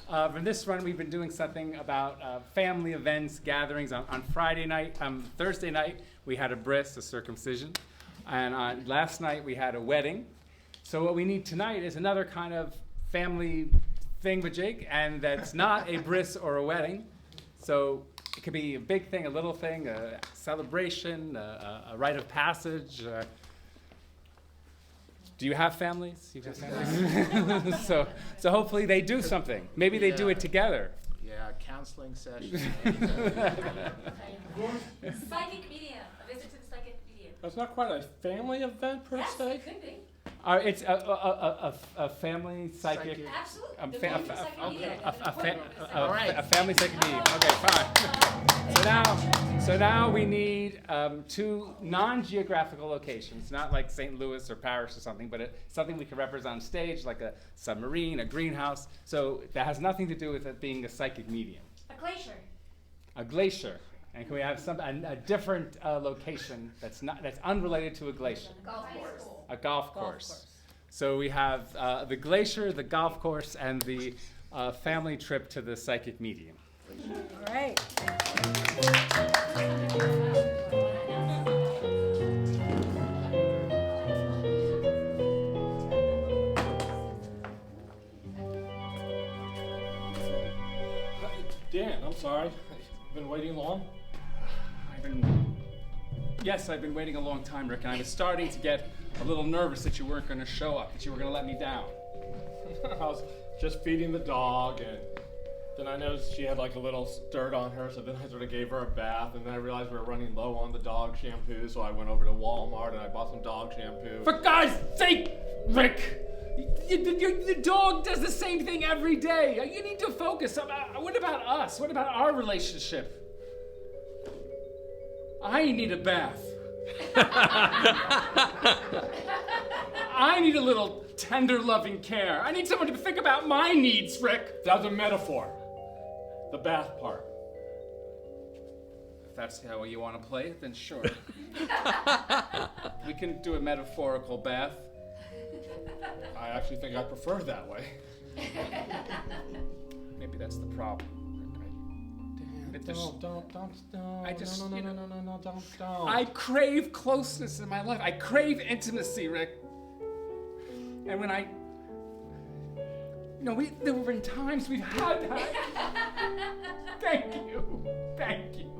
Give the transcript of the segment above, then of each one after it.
For this run, we've been doing something about family events, gatherings. On Friday night, Thursday night, we had a bris, a circumcision. And on last night, we had a wedding. So what we need tonight is another kind of family thingamajig, and that's not a bris or a wedding. So it could be a big thing, a little thing, a celebration, a rite of passage. Do you have families? You have families? so hopefully they do something. Maybe they do it together. Yeah, counseling session. Psychic medium. A visit to the psychic medium. It's not quite a family event per Yes, se. it could be. It's a family psychic. Absolutely. A Alright. family psychic medium. Okay, fine. So now we need two non-geographical locations, not like St. Louis or Paris or something, but something we can represent on stage, like a submarine, a greenhouse. So that has nothing to do with it being a psychic medium. A glacier. A glacier. And can we have a different location that's unrelated to a glacier? Golf course. A golf course. So we have the glacier, the golf course, and the family trip to the psychic medium. Great. Dan, I'm sorry. Been waiting long? I've been waiting a long time, Rick, and I was starting to get a little nervous that you weren't going to show up, that you were going to let me down. I was just feeding the dog, and then I noticed she had like a little dirt on her, so then I sort of gave her a bath, and then I realized we were running low on the dog shampoo, so I went over to Walmart and I bought some dog shampoo. For God's sake, Rick! The dog does the same thing every day. You need to focus. What about us? What about our relationship? I need a bath. I need a little tender, loving care. I need someone to think about my needs, Rick. That's a metaphor. The bath part. If that's how you want to play it, then sure. We can do a metaphorical bath. I actually think I prefer it that way. Maybe that's the problem. Don't. I just, No, you know, don't. I crave closeness in my life. I crave intimacy, Rick. And when there were been times we've had that. Thank you.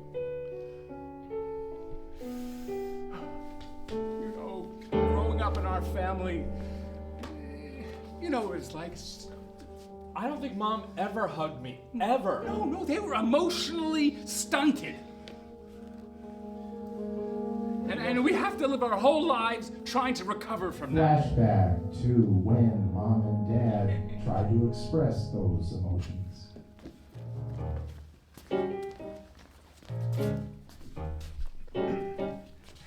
You know, growing up in our family, you know what it's like. I don't think Mom ever hugged me. Ever. No, they were emotionally stunted. And we have to live our whole lives trying to recover from that. Flashback to when Mom and Dad tried to express those emotions.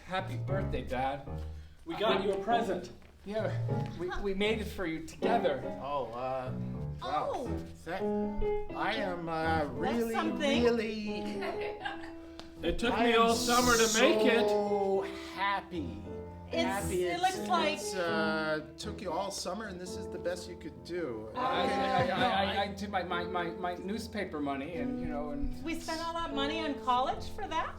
Happy birthday, Dad. We got you a present. Yeah, we made it for you together. Wow. Oh. I am really, something. really. It took me all summer to make it. So happy. It looks like took you all summer, and this is the best you could do. I did my newspaper money, and you know, and we spent all that money on college for that.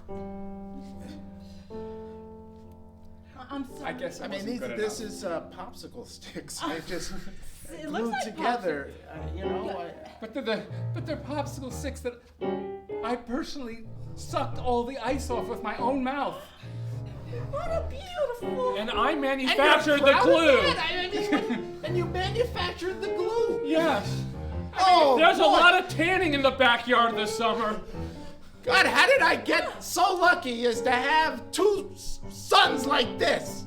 I'm sorry. I guess I mean, this is popsicle sticks. I just It looks glued like together. But they're popsicle sticks that I personally sucked all the ice off with my own mouth. What a beautiful. And I manufactured the glue. And you manufactured the glue. Yes. Oh, There's a boy. lot of tanning in the backyard this summer. God, how did I get so lucky as to have two sons like this?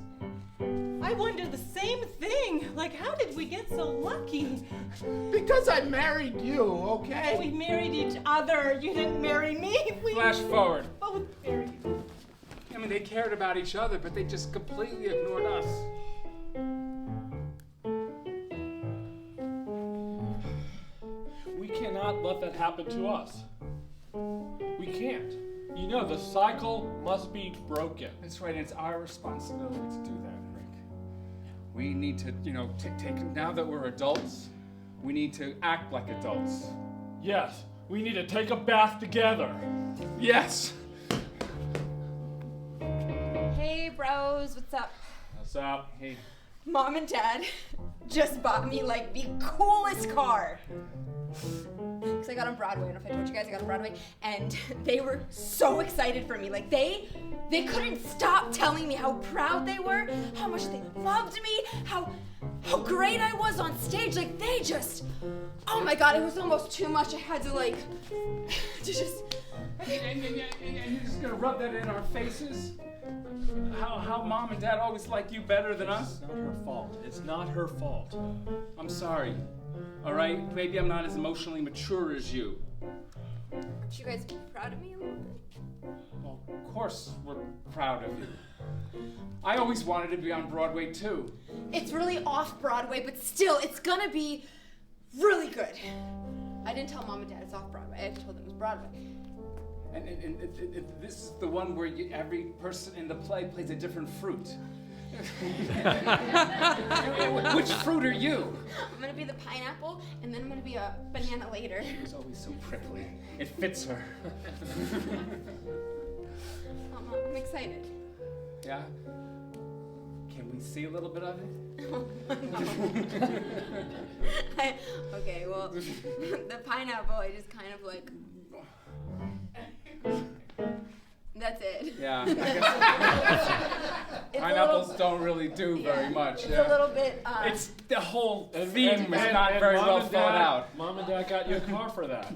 I wonder the same thing. Like, how did we get so lucky? Because I married you, okay? We married each other. You didn't marry me. We Flash forward. both married. I mean, they cared about each other, but they just completely ignored us. We cannot let that happen to us. We can't. You know, the cycle must be broken. That's right, and it's our responsibility to do that, Rick. We need to, take, now that we're adults, we need to act like adults. Yes, we need to take a bath together. Yes! Hey bros, what's up? What's up? Hey. Mom and Dad just bought me like the coolest car. Because I got on Broadway, I don't know if I told you guys I got on Broadway, and they were so excited for me. Like they couldn't stop telling me how proud they were, how much they loved me, how great I was on stage. Like they just, oh my God, it was almost too much. I had to like, to just. And you're just gonna rub that in our faces? How Mom and Dad always like you better than us? It's not her fault. It's not her fault. I'm sorry. All right? Maybe I'm not as emotionally mature as you. Aren't you guys proud of me a little bit? Well, of course we're proud of you. I always wanted to be on Broadway too. It's really off Broadway, but still, it's gonna be really good. I didn't tell Mom and Dad it's off Broadway. I told them it was Broadway. And this is the one where every person in the play plays a different fruit. Which fruit are you? I'm gonna be the pineapple, and then I'm gonna be a banana later. She's always so prickly. It fits her. I'm excited. Yeah? Can we see a little bit of it? Okay, well, the pineapple, I just kind of like. That's it. Yeah. I guess pineapples don't really do very much. It's a little bit. It's the whole theme is not very well thought out. Mom and Dad got you a car for that.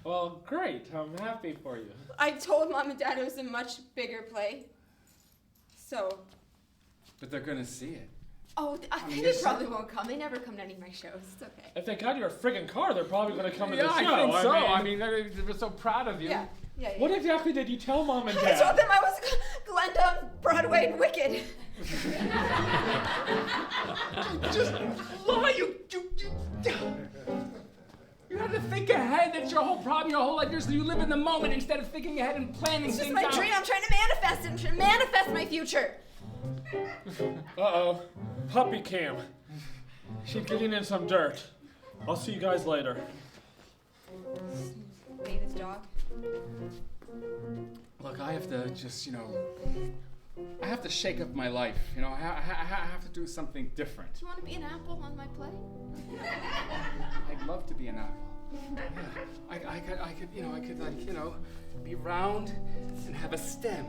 Well, great. I'm happy for you. I told Mom and Dad it was a much bigger play. So. But they're gonna see it. Oh, I think they probably won't come. They never come to any of my shows. It's okay. If they got you a friggin' car, they're probably going to come to the show. I think so. I mean, they're so proud of you. Yeah. What exactly did you tell Mom and Dad? I told them I was Glenda, Broadway, and Wicked. Just lie, you have to think ahead. That's your whole problem, your whole life. You live in the moment instead of thinking ahead and planning It's just things my out. dream. I'm trying to manifest it. I'm trying to manifest my future. Uh-oh. Puppy cam. She's getting in some dirt. I'll see you guys later. Wait, this dog. Look, I have to just, I have to shake up my life. I have to do something different. Do you want to be an apple on my play? I'd love to be an apple. I could be round and have a stem.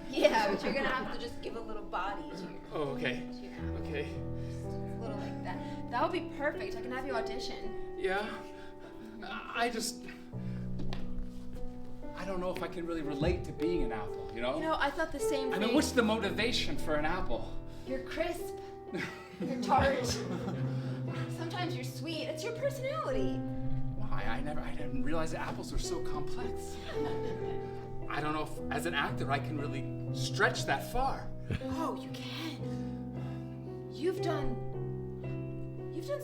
Yeah, but you're gonna have to just give a little body to your. Oh, okay. To your apple. Okay. Just a little like that. That would be perfect. I can have you audition. Yeah. I don't know if I can really relate to being an apple, I thought the same thing. I mean, what's the motivation for an apple? You're crisp. You're tart. Sometimes you're sweet. It's your personality. Well, I didn't realize that apples are so complex. I don't know if, as an actor, I can really stretch that far. Oh, you can. You've done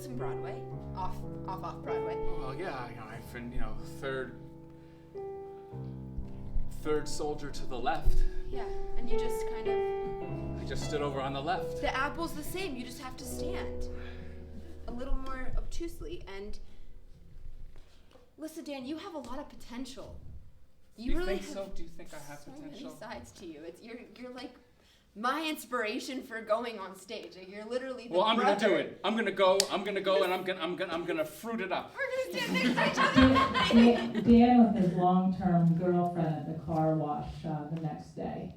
some Broadway, off Broadway. Well, yeah, I've been, third soldier to the left. Yeah, and you just kind of. I just stood over on the left. The apple's the same. You just have to stand a little more obtusely. And listen, Dan, you have a lot of potential. You really think so? Do you think I have so potential? many sides to you. You're like my inspiration for going on stage. Like, you're literally the Well, I'm brother. gonna do it. I'm gonna go, and I'm gonna fruit it up. We're gonna stand next to each other. Dan with his long-term girlfriend at the car wash the next day.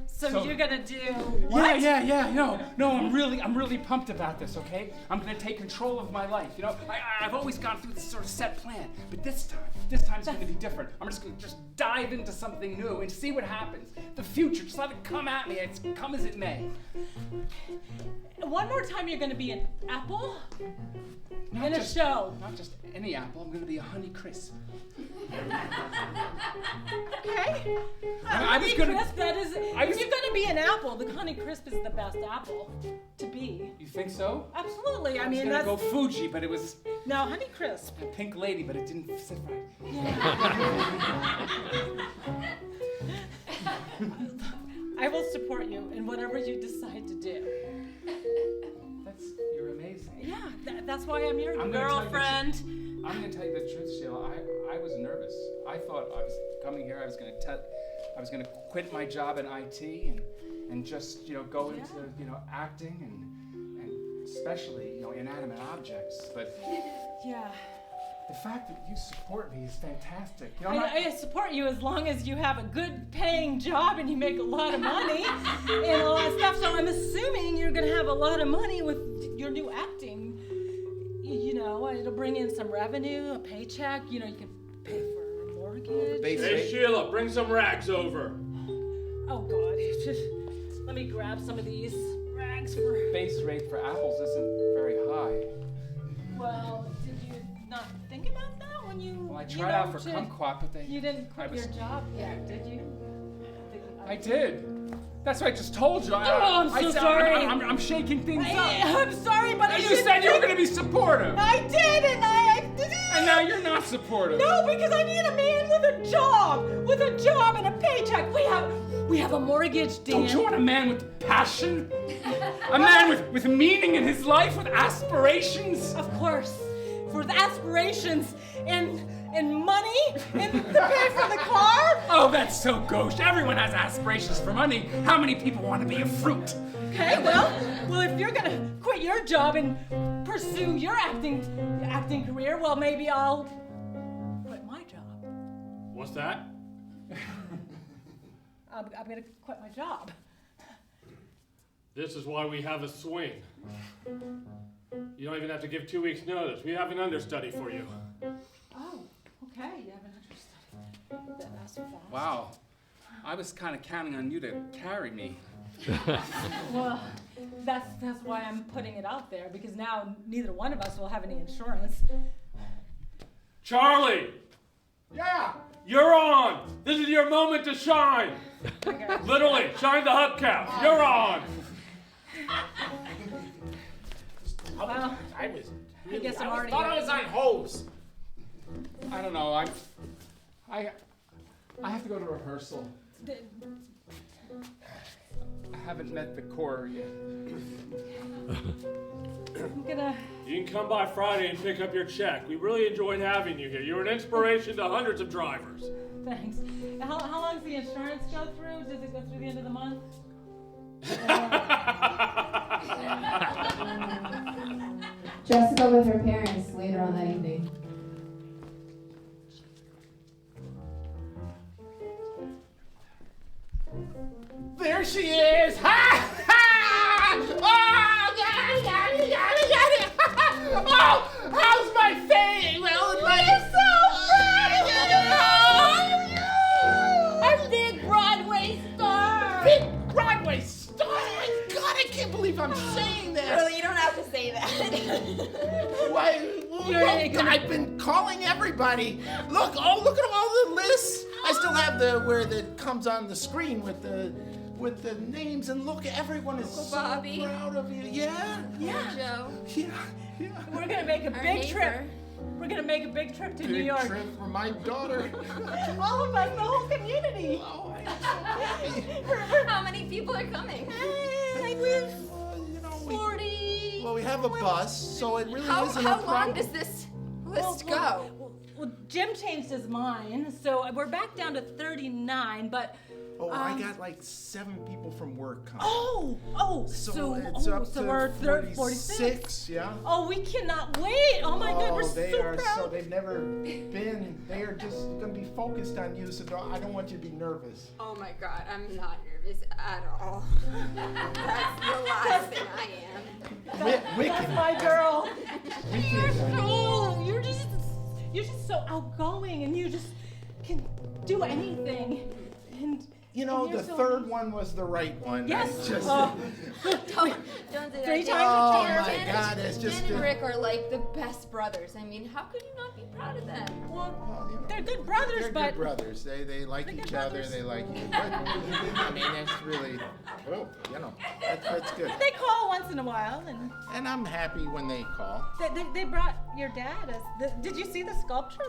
So you're gonna do what? Yeah. No, I'm really pumped about this, okay? I'm gonna take control of my life. I've always gone through this sort of set plan, but this time it's gonna be different. I'm just gonna dive into something new and see what happens. The future, just let it come at me. It's come as it may. One more time, you're gonna be an apple Not in a just- show. Not just any apple. I'm gonna be a Honey Crisp. Okay. I was gonna. Crisp, that is. I was- You're gonna be an apple, the Honey Crisp is the best apple to be. You think so? Absolutely. I was mean, gonna that's go Fuji, but it was no Honey Crisp. a pink lady, but it didn't sit right. I will support you in whatever you decide to do. You're amazing. Yeah, that's why I'm your I'm gonna tell you the girlfriend. I'm gonna tell you the truth, Sheila. I was nervous. I thought I was coming here. I was gonna quit my job in IT and just go into acting and especially inanimate objects. But Yeah. the fact that you support me is fantastic. I support you as long as you have a good paying job and you make a lot of money and all that stuff. So I'm assuming you're going to have a lot of money with your new acting. It'll bring in some revenue, a paycheck. You can pay for a mortgage. Hey, Sheila, bring some rags over. Oh, God. Let me grab some of these rags for... base rate for apples isn't very high. Well, did you not think about that when you... Well, I tried out for kumquat, but You didn't quit your job yet, did you? I did. That's what I just told you. I'm so sorry. I'm shaking things up. I'm sorry, but And you said you were going to be supportive. I did, and I did. And now you're not supportive. No, because I need a man with a job and a paycheck. We have a mortgage, Dan. Don't you want a man with passion? A man with meaning in his life, with aspirations? Of course, for the aspirations and money and to pay for the car. Oh, that's so gauche. Everyone has aspirations for money. How many people want to be a fruit? Okay, well, if you're gonna quit your job and pursue your acting career, well, maybe I'll quit my job. What's that? I'm gonna quit my job. This is why we have a swing. You don't even have to give 2 weeks' notice. We have an understudy for you. Oh, okay, you have an understudy. That's fast. Wow. I was kind of counting on you to carry me. Well, that's why I'm putting it out there, because now neither one of us will have any insurance. Charlie! Yeah. You're on! This is your moment to shine! Okay. Literally, shine the hubcap. You're on! Well, I guess I'm already. thought I was on hose. I don't know. I have to go to rehearsal. I haven't met the core yet. I'm gonna. You can come by Friday and pick up your check. We really enjoyed having you here. You're an inspiration to hundreds of drivers. Thanks. How long does the insurance go through? Does it go through the end of the month? Jessica with her parents later on that evening. There she is! Ha! Ha! Oh, got it! Oh, how's my face? Well, you're so proud of you! A big Broadway star! Big Broadway star? Oh my God, I can't believe I'm saying that! Really, you don't have to say that. Why? Look, I've been calling everybody. Look at all the lists. I still have where that comes on the screen with the names, and look, everyone is so Bobby. proud of you. Yeah. Joe. Yeah. We're gonna make a Our big neighbor. trip. We're gonna make a big trip to New Big York. trip for my daughter. All of us, the whole community. Oh, I'm so happy. How many people are coming? We 40. Well, we have a bus, so it really How isn't a long problem. does this list go? Well, Jim changed his mind, so we're back down to 39, but... Oh, I got like 7 people from work coming. So it's up to we're 46, 46. yeah. Oh, we cannot wait. Oh my God, we're they so are proud. so they've never been. They are just going to be focused on you. So I don't want you to be nervous. Oh my God, I'm not nervous at all. That's the last thing I am. Wicked. That's my girl. Wicked. You're just so outgoing, and you just can do anything. And the you're so third one was the right one. Yes. It's just, Don't do that. 3 times Oh a my year. God, it's just. Jen and Rick are like the best brothers. I mean, how could you not be proud of them? Well, they're good brothers, They're but good brothers. They like They're each good other. brothers. They like you. But, I mean, that's really. Well, you know, that's good. They call once in a while, And I'm happy when they call. they brought your dad as. Did you see the sculpture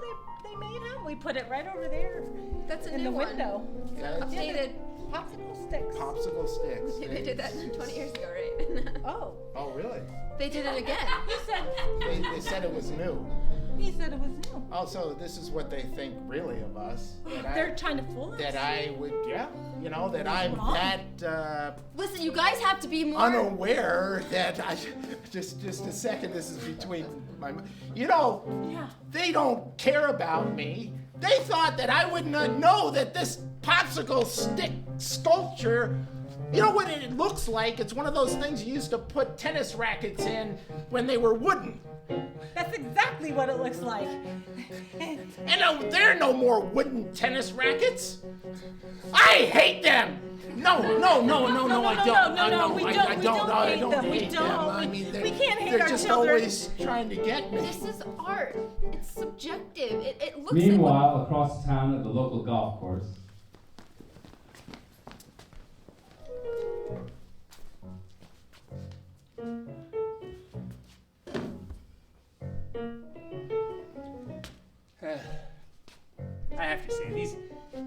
they made him? We put it right over there. That's a in new the one. window. Yeah, it's Updated. Popsicle sticks. popsicle sticks. They did that 20 years ago, right? Oh, Oh, really? They did it again. he said They said it was new. it was new. Oh, so this is what they think really of us. They're trying to fool us. That I would, you know, that I'm Wrong. that Listen, you guys have to be more. unaware that I, just a second, this is between my, you know, Yeah. they don't care about me. They thought that I would not know that this popsicle stick sculpture, you know what it looks like? It's one of those things you used to put tennis rackets in when they were wooden. That's exactly what it looks like. And there are no more wooden tennis rackets. I hate them. No, I don't. We don't hate them. We don't. I mean, We can't hate they're our just children. always trying to get me. This is art. It's subjective. It looks Meanwhile, across town at the local golf course, I have to say,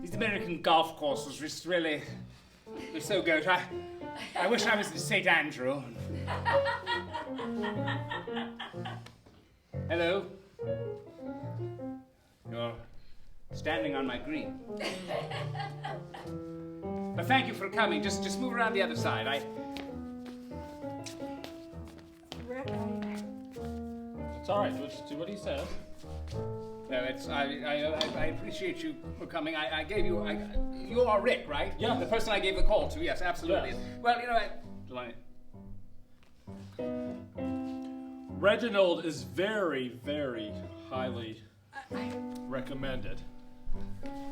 these American golf courses just really, they're so good. I wish I was in St. Andrew. Hello? You're standing on my green. But thank you for coming. Just move around the other side. It's all right. Just do what he says. No, I appreciate you for coming. I gave you, you are Rick, right? Yeah. The person I gave the call to, yes, absolutely. Yes. Well, you know what? Reginald is very, very highly recommended.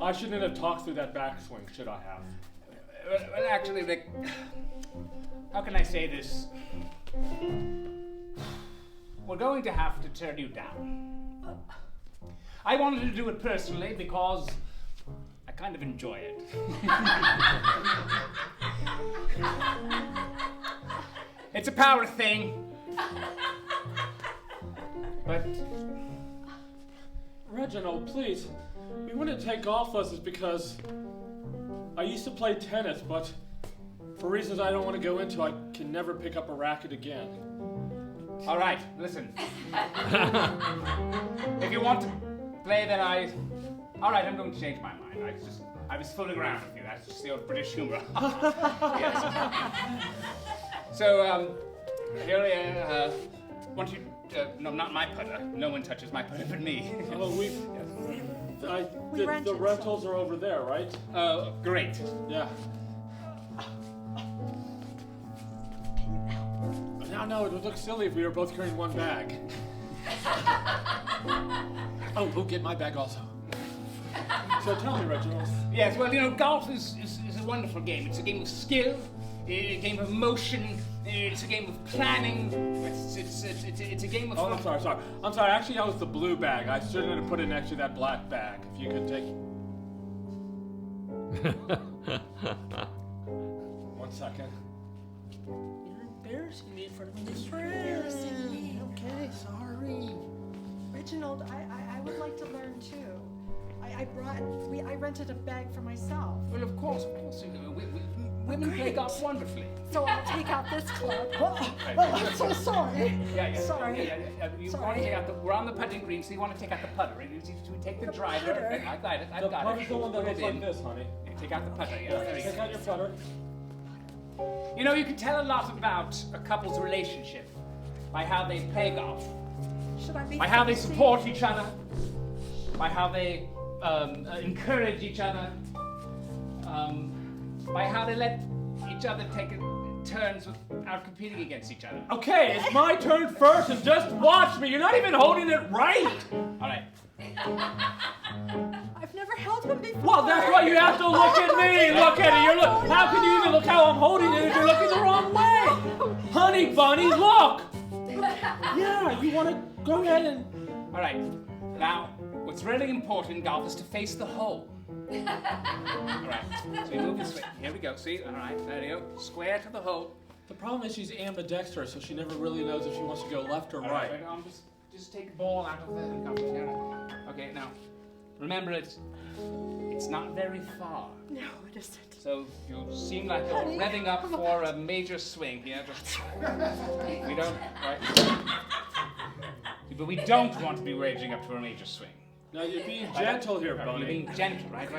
I shouldn't have talked through that backswing, should I have? Well, actually, Rick, how can I say this? We're going to have to turn you down. I wanted to do it personally because I kind of enjoy it. It's a power thing. But Reginald, please. We wouldn't take golf lessons because I used to play tennis, but for reasons I don't want to go into, I can never pick up a racket again. all right, listen. If you want to play, then all right, I'm going to change my mind. I was fooling around with you. That's just the old British humor. Yes. So, here, want you, no, not my putter. No one touches my putter but me. Oh, the rentals are over there, right? Oh, great. Yeah. No, it would look silly if we were both carrying one bag. Oh, get my bag also. So tell me, Reginald. Yes, well, you know, golf is a wonderful game. It's a game of skill, a game of motion, it's a game of planning. It's a game of... Oh, I'm sorry. I'm sorry, actually that was the blue bag. I shouldn't have put it next to that black bag. If you could take... 1 second. You're embarrassing me in front of my friends. Embarrassing me. Okay, sorry. Reginald, I would like to learn too. I rented a bag for myself. Well, of course, you know, women play golf wonderfully. So I'll take out this club. Oh, I'm so sorry. Yeah. Sorry. Yeah. You Sorry. want to take out we're on the putting green, so you want to take out the putter. You take the driver. putter? I got it. The I've got putter's it. the one that Put looks it like in. this, honey. You take out the putter. Yeah, very Take good. out your putter. You know, you can tell a lot about a couple's relationship by how they play golf, Should I be by how they fancy? support each other, by how they encourage each other, by how they let each other take turns without competing against each other. Okay, it's my turn first, and just watch me. You're not even holding it right. All right. I've never held one before. Well, that's why you have to look at me. Look at it. How can you even look how I'm holding it if you're looking the wrong way? Honey bunny, look. Yeah, you want to go ahead and... All right. Now, what's really important in golf is to face the hole. All right. So you move this way. Here we go. See? All right. There you go. Square to the hole. The problem is she's ambidextrous, so she never really knows if she wants to go left or All right. Just take the ball out of the compass. Okay. Now, remember it's not very far. No, it isn't. So you seem like you're revving up for a major swing here. We don't, right? But we don't want to be raging up to a major swing. No, you're being gentle here, buddy. You're being gentle, right?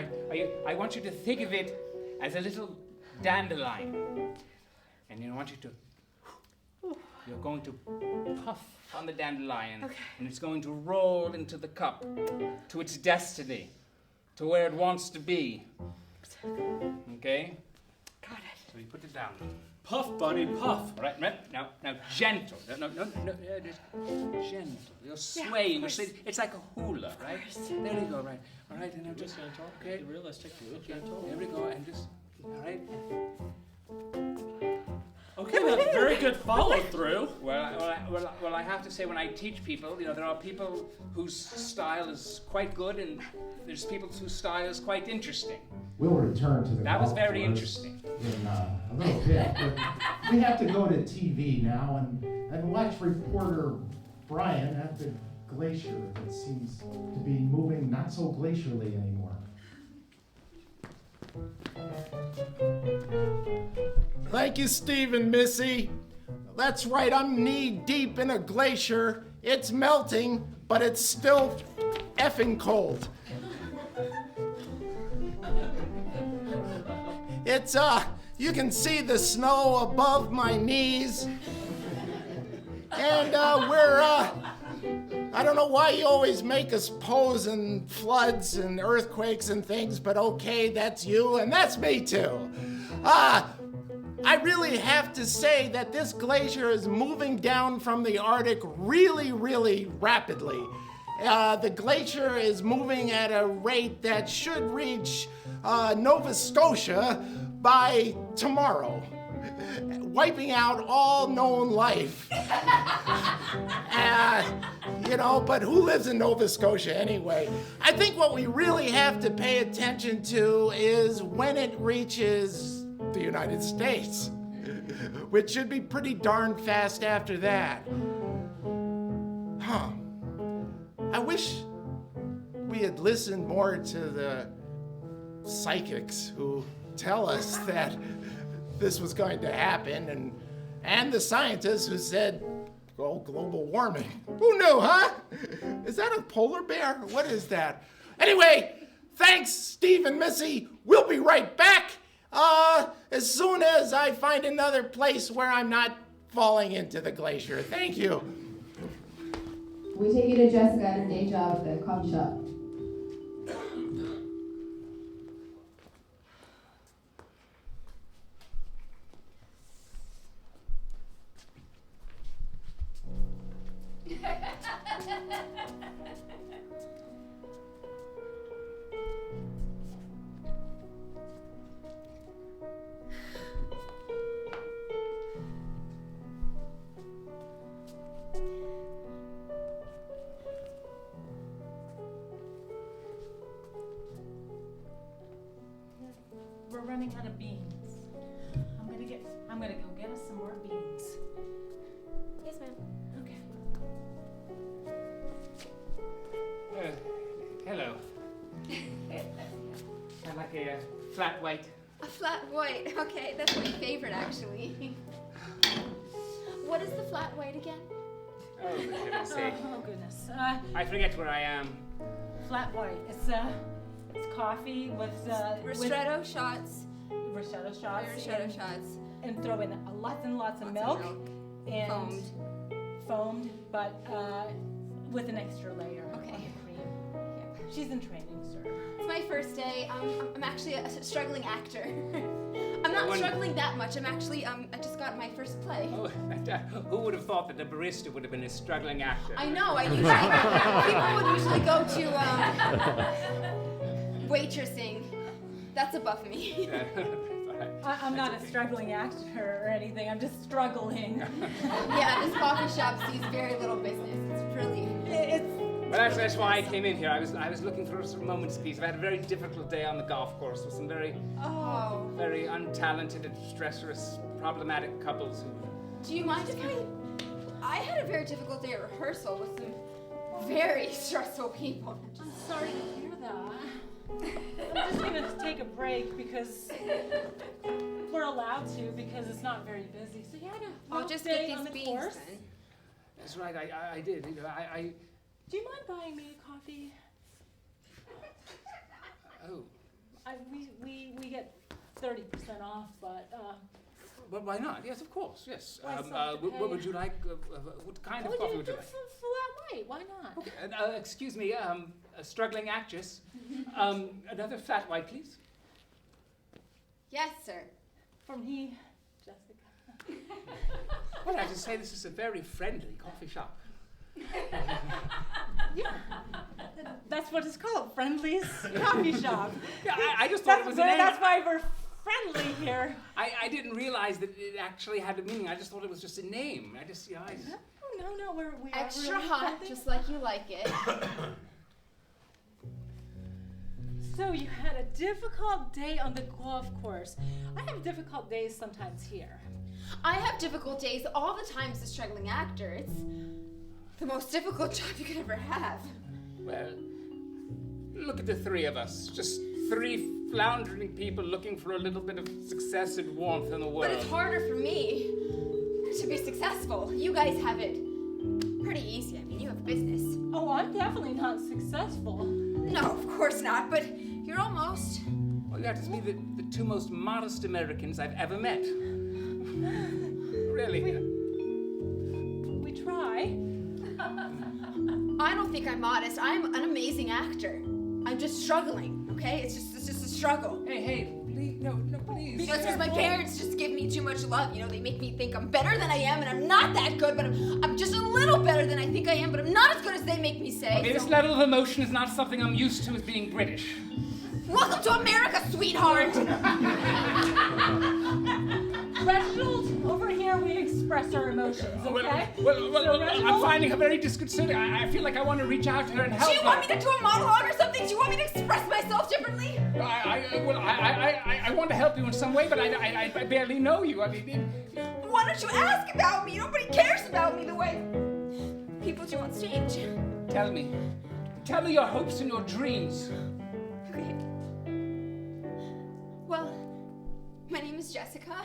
I want you to think of it as a little dandelion. And I want you to, you're going to puff on the dandelion. Okay. And it's going to roll into the cup, to its destiny, to where it wants to be. Okay? Got it. So you put it down. Puff, buddy, puff. All right, now gentle. No, just gentle. You're swaying. It's like a hula, right? There we go, right. All right, and now just gentle. Okay. Realistic, gentle. There we go, and just, all right. Okay, that's very good follow through. Well, I have to say, when I teach people, there are people whose style is quite good, and there's people whose style is quite interesting. We'll return to the That was golf very course interesting. in a little bit. But we have to go to TV now and watch reporter Brian at the glacier that seems to be moving not so glacially anymore. Thank you, Steve and Missy. That's right, I'm knee deep in a glacier. It's melting, but it's still effing cold. It's, you can see the snow above my knees. And, I don't know why you always make us pose in floods and earthquakes and things, but okay, that's you, and that's me too. I really have to say that this glacier is moving down from the Arctic really, really rapidly. The glacier is moving at a rate that should reach Nova Scotia by tomorrow, wiping out all known life. But who lives in Nova Scotia anyway? I think what we really have to pay attention to is when it reaches the United States, which should be pretty darn fast after that. I wish we had listened more to the psychics who tell us that this was going to happen, and the scientists who said, oh, global warming. Who knew, huh? Is that a polar bear? What is that? Anyway, thanks, Steve and Missy. We'll be right back as soon as I find another place where I'm not falling into the glacier. Thank you. We take you to Jessica at her day job at the coffee shop. We're running out of beans. I'm gonna go get us some more beans. Yes, ma'am. Okay. Hello. I like a flat white. A flat white. Okay, that's my favorite actually. What is the flat white again? Oh, for goodness sake. Oh goodness. I forget where I am. Flat white. It's coffee with Ristretto shots. Ristretto shots. Ristretto shots. And throw in lots and lots of Lots milk. of milk. And foamed, but with an extra layer Okay. of cream. Yeah. She's in training, sir. It's my first day. I'm actually a struggling actor. I'm not struggling that much. I'm actually I just got my first play. Oh, who would have thought that the barista would have been a struggling actor? I know. People would usually go to waitressing. That's above me. I'm not a struggling actor or anything. I'm just struggling. Yeah, this coffee shop sees very little business. It's really. Well, that's why I came in here. I was looking for a moment's peace. I've had a very difficult day on the golf course with some very untalented and treacherous, problematic couples who... Do you mind if I had a very difficult day at rehearsal with some very stressful people. I'm sorry to hear that. I'm just gonna take a break because we're allowed to because it's not very busy. So yeah, I'll just day get on these the beans course. then. That's right, I did. You know, Do you mind buying me a coffee? Oh. We get 30% off, but Well, why not? Yes, of course, yes. Why so What would you like? What kind of coffee would you like? Flat white. Why not? Okay, excuse me, a struggling actress. Another flat white, please. Yes, sir. From me, Jessica. Well, I have to say this is a very friendly coffee shop. Yeah, that's what it's called, Friendly's Coffee Shop. Yeah, I just thought it was a name. That's why we're friendly here. I didn't realize that it actually had a meaning. I just thought it was just a name. I just, No, we are Extra really hot, friendly. just like you like it. So you had a difficult day on the golf course. I have difficult days sometimes here. I have difficult days all the time as a struggling actor. It's the most difficult job you could ever have. Well, look at the three of us. Just three floundering people looking for a little bit of success and warmth in the world. But it's harder for me to be successful. You guys have it pretty easy. I mean, you have a business. Oh, I'm definitely not successful. No, of course not, but you're almost. Well, you have to be the two most modest Americans I've ever met. Really. We try. I don't think I'm modest. I'm an amazing actor. I'm just struggling, okay? It's just a struggle. Hey, please, no, please. Because my parents just give me too much love. You know, they make me think I'm better than I am, and I'm not that good, but I'm just a little better than I think I am, but I'm not as good as they make me say. Okay, this level of emotion is not something I'm used to as being British. Welcome to America, sweetheart! Reginald, over here we express our emotions, okay? Well, So, I'm Reginald? finding her very disconcerting. I feel like I want to reach out to her and help Do you her. want me to do a monologue or something? Do you want me to express myself differently? I want to help you in some way, but I barely know you. I mean, Why don't you ask about me? Nobody cares about me the way people do on stage. Tell me your hopes and your dreams. Okay. Well, my name is Jessica.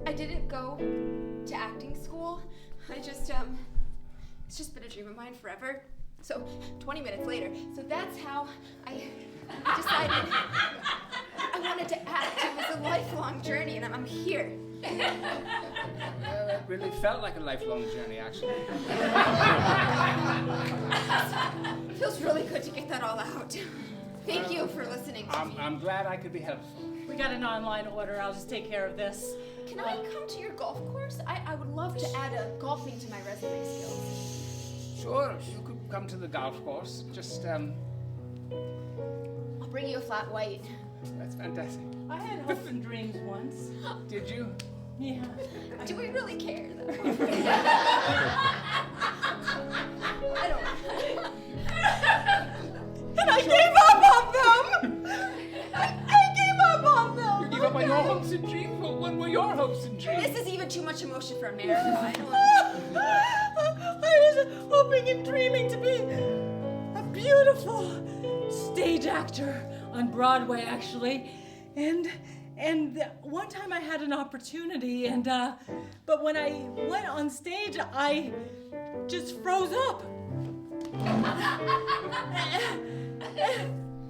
I didn't go to acting school. It's just been a dream of mine forever. So 20 minutes later, so that's how I decided I wanted to act. It was a lifelong journey, and I'm here. It really felt like a lifelong journey, actually. It feels really good to get that all out. Thank you for listening to me. I'm glad I could be helpful. We got an online order. I'll just take care of this. Can I come to your golf course? I would love to add golfing to my resume skills. Sure, you could come to the golf course. Just, I'll bring you a flat white. that's fantastic. I had hopes and dreams once. Did you? Yeah. Do we really care, though? I don't. And I gave up on them! I gave up on them! You gave up on your hopes and dreams? What were your hopes and dreams? This is even too much emotion for America. I don't. I was hoping and dreaming to be a beautiful stage actor on Broadway, actually. And one time I had an opportunity, but when I went on stage, I just froze up.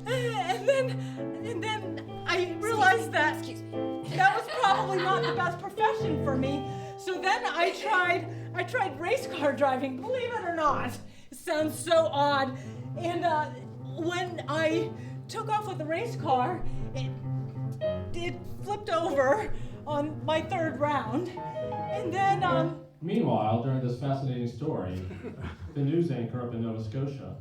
And then I realized that was probably not the best profession for me. So then I tried race car driving, believe it or not. It sounds so odd. And when I took off with the race car, it flipped over on my third round. And then Meanwhile, during this fascinating story, the news anchor up in Nova Scotia.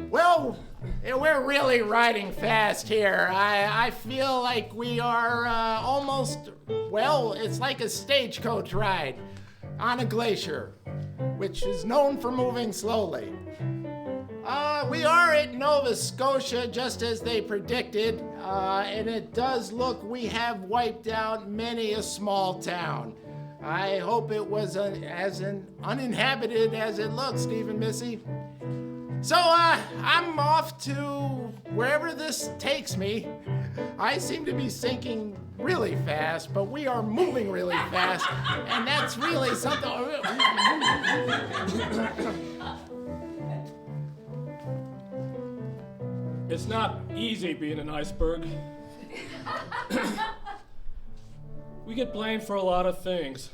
Well, we're really riding fast here. I feel like we are almost, well, it's like a stagecoach ride on a glacier, which is known for moving slowly. We are at Nova Scotia, just as they predicted, and it does look we have wiped out many a small town. I hope it was as uninhabited as it looks, Stephen Missy. So, I'm off to wherever this takes me. I seem to be sinking really fast, but we are moving really fast, and that's really something. It's not easy being an iceberg. We get blamed for a lot of things.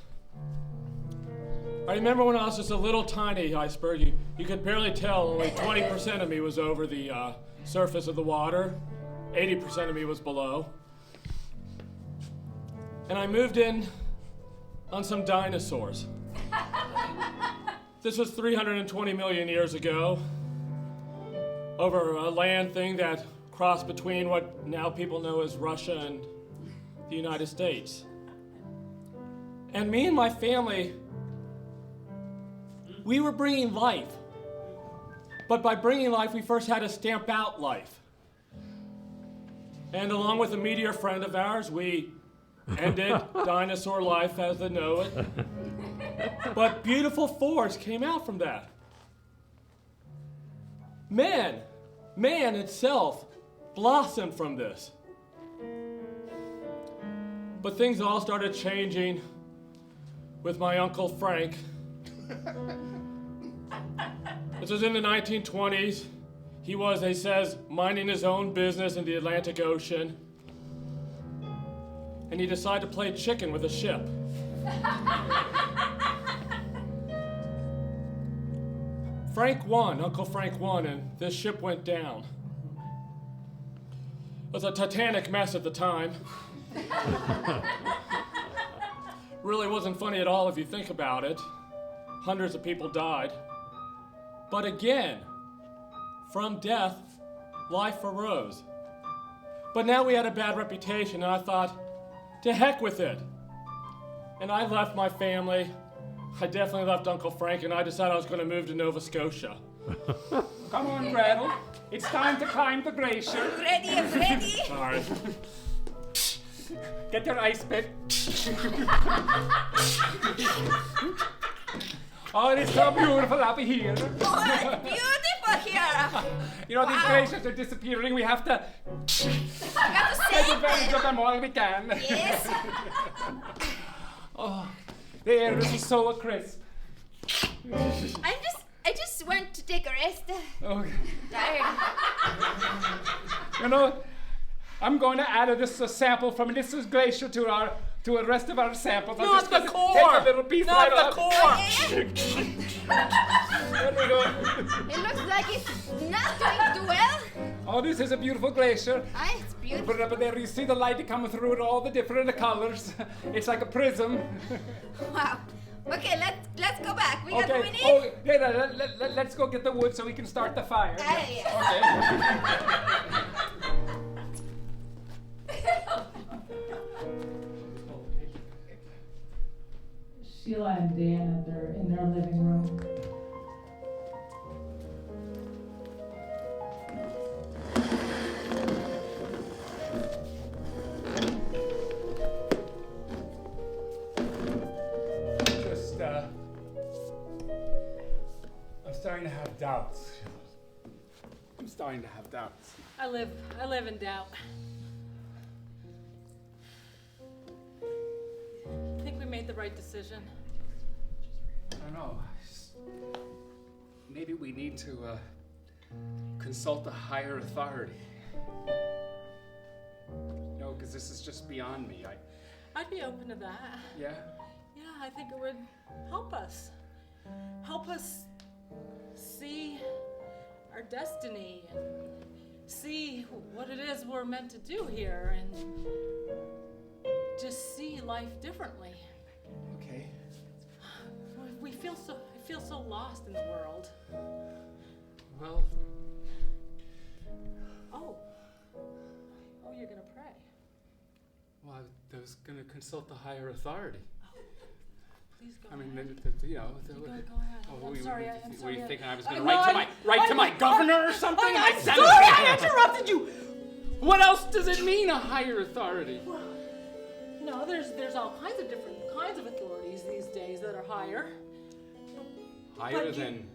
I remember when I was just a little tiny iceberg, you could barely tell only 20% of me was over the surface of the water, 80% of me was below. And I moved in on some dinosaurs. This was 320 million years ago, over a land thing that crossed between what now people know as Russia and the United States. And me and my family, we were bringing life. But by bringing life, we first had to stamp out life. And along with a meteor friend of ours, we ended dinosaur life as they know it. But beautiful forests came out from that. Man itself blossomed from this. But things all started changing with my Uncle Frank. This was in the 1920s. He was, they says, minding his own business in the Atlantic Ocean. And he decided to play chicken with a ship. Uncle Frank won, and this ship went down. It was a titanic mess at the time. Really wasn't funny at all if you think about it. Hundreds of people died. But again, from death, life arose. But now we had a bad reputation, and I thought, to heck with it. And I left my family. I definitely left Uncle Frank, and I decided I was going to move to Nova Scotia. Come on, Gretel. It's time to climb the glacier. I'm ready. Sorry. Get your ice pick. Oh, it is so beautiful up here. Oh, it's beautiful here. You know, these glaciers are disappearing. We have to I got to take save advantage them. of them while we can. Yes. Oh, the air is so crisp. I just want to take a rest. Okay. Tired. You know, I'm going to add a sample from this glacier to the rest of our samples. I'm Not just the gonna core. Take a little piece Not right the off. core. There we go. It looks like it's not doing too well. Oh, this is a beautiful glacier. Ah, it's beautiful. But up there, you see the light coming through it, all the different colors. It's like a prism. Wow. Okay, let's go back. We got Okay. what we need. Oh, yeah, let's go get the wood so we can start the fire. Yeah. Sheila and Dan in their living room. I'm starting to have doubts. I'm starting to have doubts. I live in doubt. I think we made the right decision. I don't know. Maybe we need to consult a higher authority. No, because this is just beyond me. I'd be open to that. Yeah? Yeah, I think it would help us. Help us see our destiny and see what it is we're meant to do here and just see life differently. Okay. I feel so lost in the world. Well, Oh. Oh, you're gonna pray. Well, I was going to consult the higher authority. Please go I mean, ahead. you know. Go ahead. I'm sorry. Were you thinking I was going to No, write to my governor or something? I'm sorry, I interrupted you. What else does it mean, a higher authority? No, there's all kinds of different kinds of authorities these days that are higher. Higher than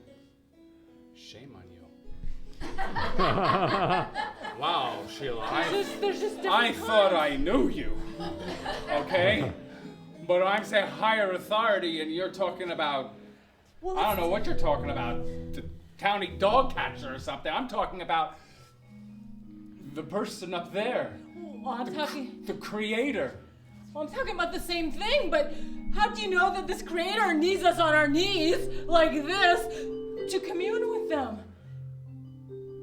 shame on you. Wow, Sheila. There's just different I thought kinds. I knew you. Okay? But I'm saying higher authority, and you're talking about, I don't know what you're talking about, the county dog catcher or something. I'm talking about the person up there. Well, I'm talking. The creator. Well, I'm talking about the same thing, but how do you know that this creator needs us on our knees like this to commune with them?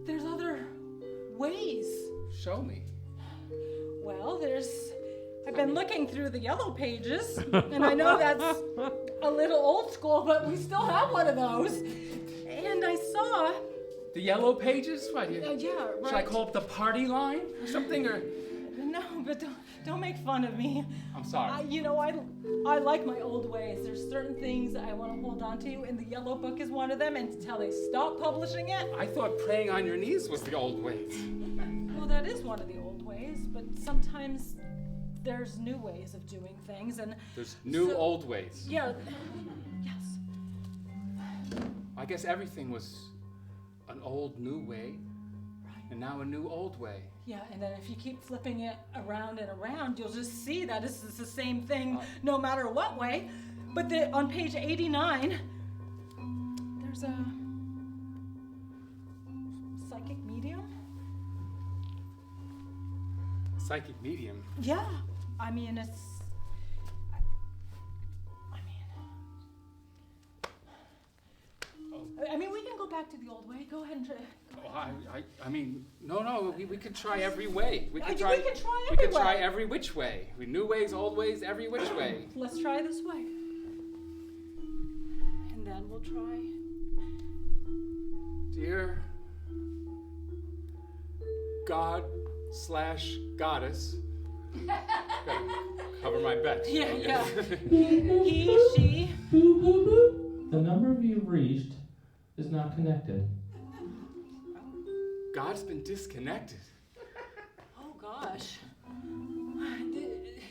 There's other ways. Show me. Well, I've been looking through the yellow pages, and I know that's a little old school, but we still have one of those. And I saw. The yellow pages? What? Yeah, right. Should I call up the party line or something? Or No, but don't make fun of me. I'm sorry. I like my old ways. There's certain things I want to hold on to, and the yellow book is one of them, and until they stop publishing it. I thought praying on your knees was the old ways. Well, that is one of the old ways, but sometimes there's new ways of doing things, and There's new old ways. yeah, yes. I guess everything was an old new way, and now a new old way. Yeah, and then if you keep flipping it around and around, you'll just see that it's the same thing no matter what way. But on page 89, there's a psychic medium. Psychic medium? Yeah, I mean, it's... I mean, we can go back to the old way. Go ahead and try. I mean, no, we could try every way. We could We could try every which way. New ways, old ways, every which way. Let's try this way. And then we'll try. Dear God/goddess. Gotta cover my bets. Yeah. He, she. Boop, boop, boop. The number you've reached is not connected. God's been disconnected. Oh gosh.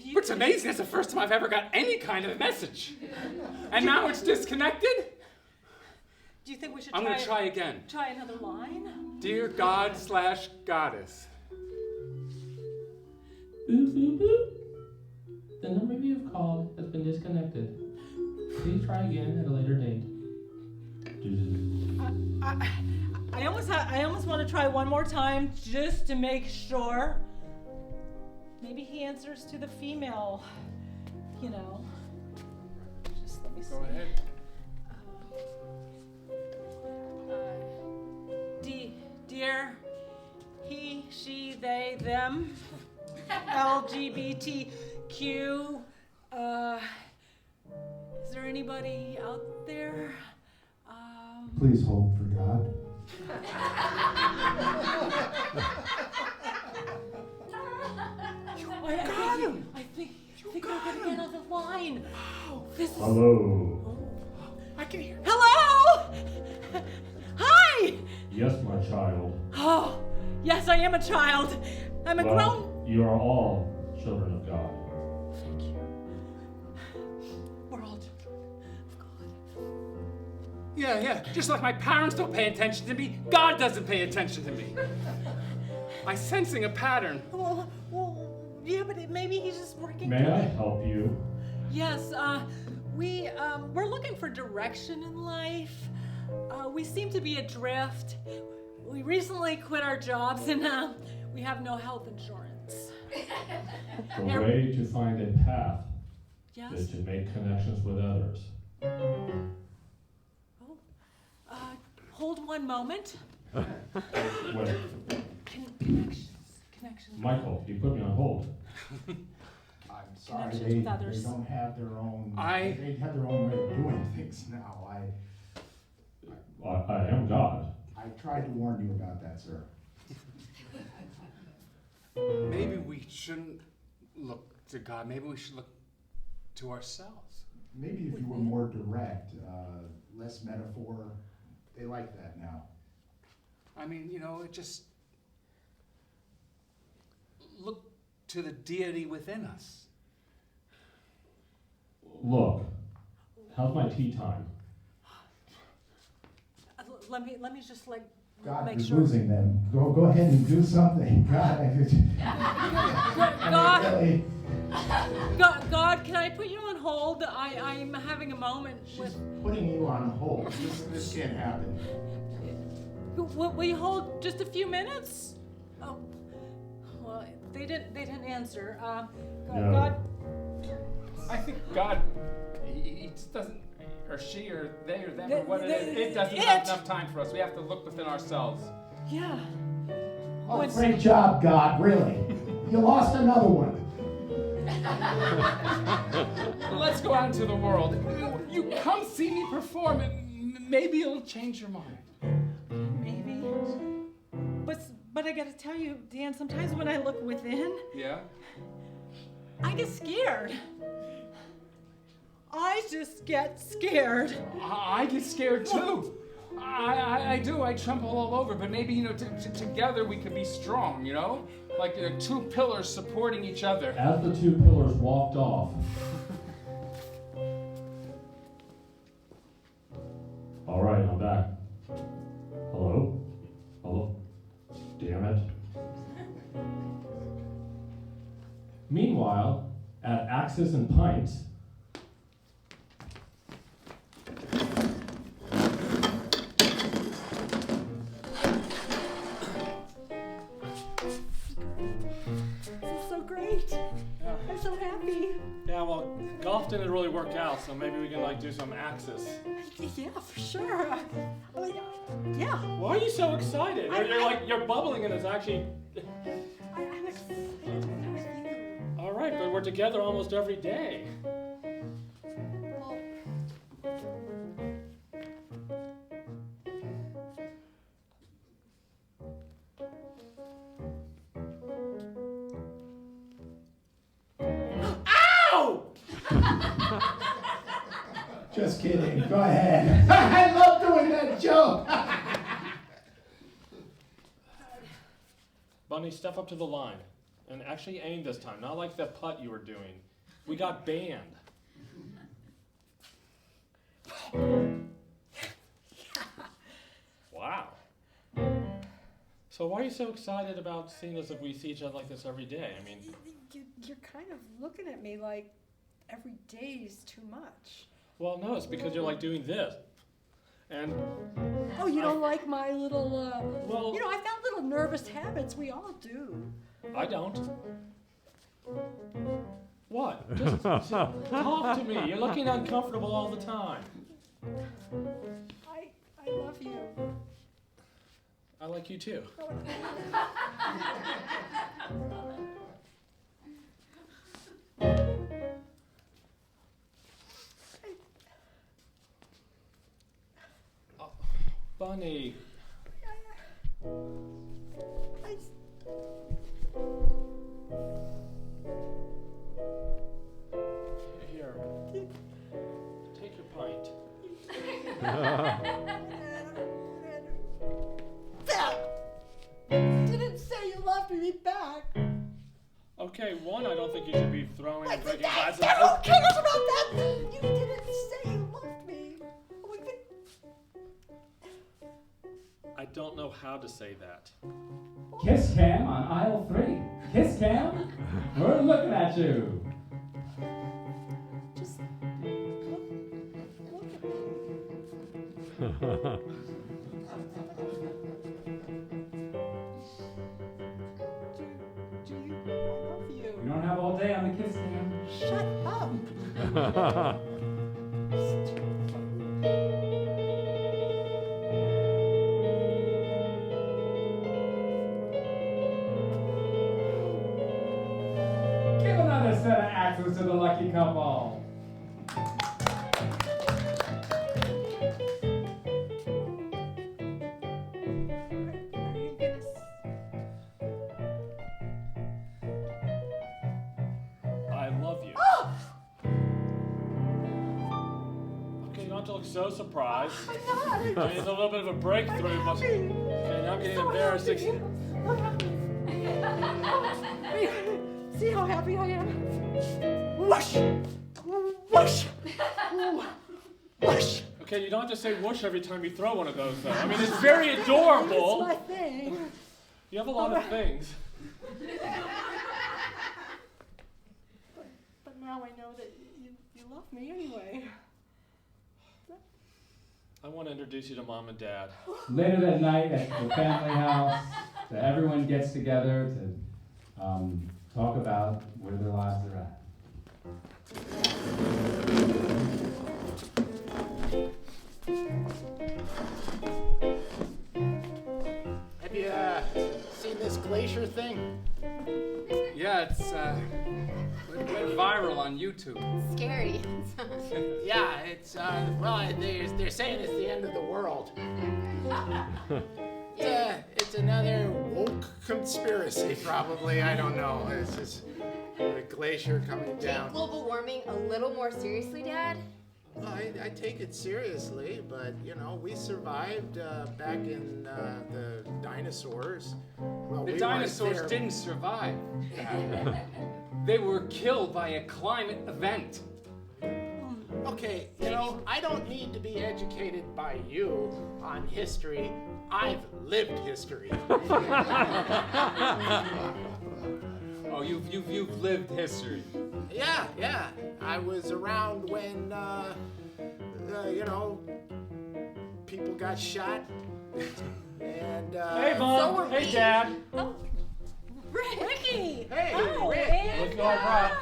It's amazing. That's the first time I've ever got any kind of message. And now it's disconnected? Do you think we should I'm going to try again. Try another line? Dear God/goddess. Boop, boop, boop. The number you have called has been disconnected. Please try again at a later date. I almost want to try one more time just to make sure. Maybe he answers to the female, you know. Just let me see. Go ahead. Dear he, she, they, them, LGBTQ. Is there anybody out there? Please hold for God. I think they're gonna get on the line. Hello. I can hear. Hello! Hi! Yes, my child. Oh, yes, I am a child. I'm a grown. You are all children of God. Thank you. We're all children of God. Yeah. Just like my parents don't pay attention to me, God doesn't pay attention to me. I'm sensing a pattern. Well, yeah, but maybe he's just working. May I help you? Yes, we're looking for direction in life. We seem to be adrift. We recently quit our jobs and we have no health insurance. The way to find a path Yes? is to make connections with others. Hold one moment. Wait, Connections. Michael, you put me on hold. I'm sorry, Connections they with others. don't have their own. I- They have their own way of doing things now. I am God. I tried to warn you about that, sir. shouldn't look to God. Maybe we should look to ourselves. Maybe if you were more direct, less metaphor, they like that now. I mean, it just look to the deity within us. Look, how's my tea time? Let me just God, make you're sure. losing them. Go ahead and do something. God, can I put you on hold? I'm having a moment She's putting you on hold. This can't happen. Will you hold just a few minutes? Oh, well, they didn't answer. No. God. I think God, he just doesn't, or she, or they, or them, or what it doesn't have enough time for us. We have to look within ourselves. Yeah. Oh, great job, God, really. You lost another one. Let's go out into the world. You come see me perform, and maybe it'll change your mind. Maybe. But I gotta tell you, Dan, sometimes when I look within, Yeah? I get scared. I just get scared. I get scared too. I do. I tremble all over. But maybe, together we could be strong, Like two pillars supporting each other. As the two pillars walked off, all right, I'm back. Hello? Hello? Damn it. Meanwhile, at Axis and Pints, This is so great. I'm so happy. Yeah, well, golf didn't really work out, so maybe we can do some Axis. Yeah, for sure. Yeah. Why are you so excited? You're bubbling and it's actually... I'm excited to be with you. All right, but we're together almost every day. Just kidding. Go ahead. I love doing that joke. Bunny, step up to the line. And actually aim this time, not like the putt you were doing. We got banned. Wow. So why are you so excited about seeing us if we see each other like this every day? I mean... You're kind of looking at me like every day is too much. Well, no, it's because you're doing this. And... Oh, you don't like my little, Well... I've got little nervous habits. We all do. I don't. What? Just talk to me. You're looking uncomfortable all the time. I love you. I like you too. Bunny. Here. Take your pint. Didn't say you loved me back. Okay, one, I don't think you should be throwing and breaking glasses. Who cares about that? You didn't say you loved me. I don't know how to say that. Kiss cam on aisle 3. Kiss cam? We're looking at you. Just look at me. We don't have all day on the kiss cam. Shut up. Give another set of axes to the lucky couple. have to look so surprised. I'm not. I mean, it's a little bit of a breakthrough. Okay, now I'm getting embarrassed. See how happy I am? Whoosh! Whoosh! Whoosh! Okay, you don't have to say whoosh every time you throw one of those, though. I mean, it's very adorable. It's my thing. You have a lot of things. But now I know that you love me anyway. I want to introduce you to Mom and Dad. Later that night at the family house, everyone gets together to talk about where their lives are at. Have you seen this glacier thing? Yeah, it's went viral on YouTube. Scary. Yeah, it's well, they're saying it's the end of the world. It's another woke conspiracy, probably. I don't know. It's just the glacier coming down. Take global warming a little more seriously, Dad? Well, I take it seriously, but you know, we survived back in the dinosaurs. Well, The dinosaurs didn't survive. They were killed by a climate event. Okay, you know, I don't need to be educated by you on history. I've lived history. Oh, you've lived history. Yeah. I was around when, you know, people got shot. And, Hey, Mom. Hey, Dad. Oh, Ricky! Hey, Oh, Rick. Anna. Look all right.